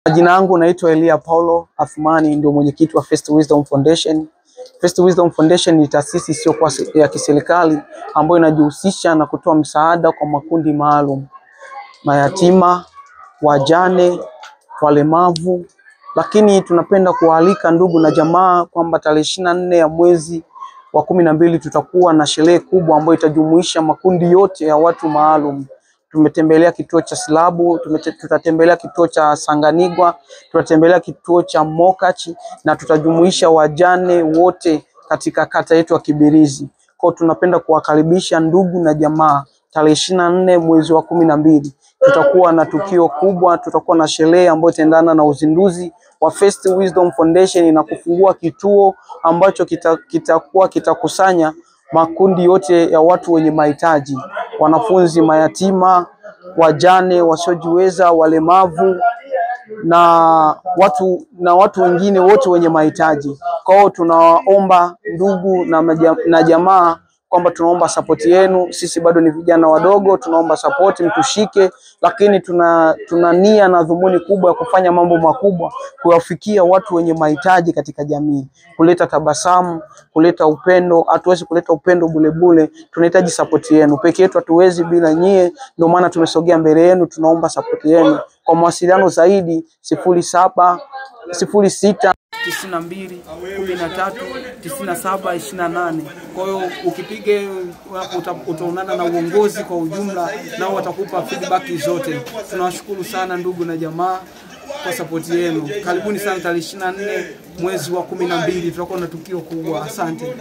Jina langu naitwa Elia Paulo Athmani, ndio mwenyekiti wa First Wisdom Foundation. First Wisdom Foundation ni taasisi sio ya kiserikali ambayo inajihusisha na kutoa msaada kwa makundi maalum: mayatima, wajane, walemavu. Lakini tunapenda kualika ndugu na jamaa kwamba tarehe 24 ya mwezi wa 12 tutakuwa na sherehe kubwa ambayo itajumuisha makundi yote ya watu maalum. Tumetembelea kituo cha Silabu, tutatembelea kituo cha Sanganigwa, tutatembelea kituo cha Mokachi na tutajumuisha wajane wote katika kata yetu ya Kibirizi. Kwa tunapenda kuwakaribisha ndugu na jamaa. Tarehe 24 mwezi wa 12 tutakuwa na tukio kubwa, tutakuwa na sherehe ambayo itaendana na uzinduzi wa First Wisdom Foundation na kufungua kituo ambacho kitakusanya makundi yote ya watu wenye mahitaji: wanafunzi, mayatima, wajane, wasiojiweza, walemavu na watu wengine wote wenye mahitaji. Kwa hiyo tunawaomba ndugu na jamaa kwamba tunaomba support yenu. Sisi bado ni vijana wadogo, tunaomba support, mtushike, lakini tuna nia na dhumuni kubwa ya kufanya mambo makubwa, kuwafikia watu wenye mahitaji katika jamii, kuleta tabasamu, kuleta upendo. Hatuwezi kuleta upendo bure, tunahitaji support yenu. Peke yetu hatuwezi bila nyie, ndio maana tumesogea mbele yenu, tunaomba support yenu. Kwa mawasiliano zaidi 07 06 92 13 97 28. Kwa hiyo ukipiga utaonana na uongozi kwa ujumla, nao watakupa feedback zote. Tunawashukuru sana ndugu na jamaa kwa support yenu. Karibuni sana tarehe 24 mwezi wa 12 tutakuwa na tukio kubwa. Asante.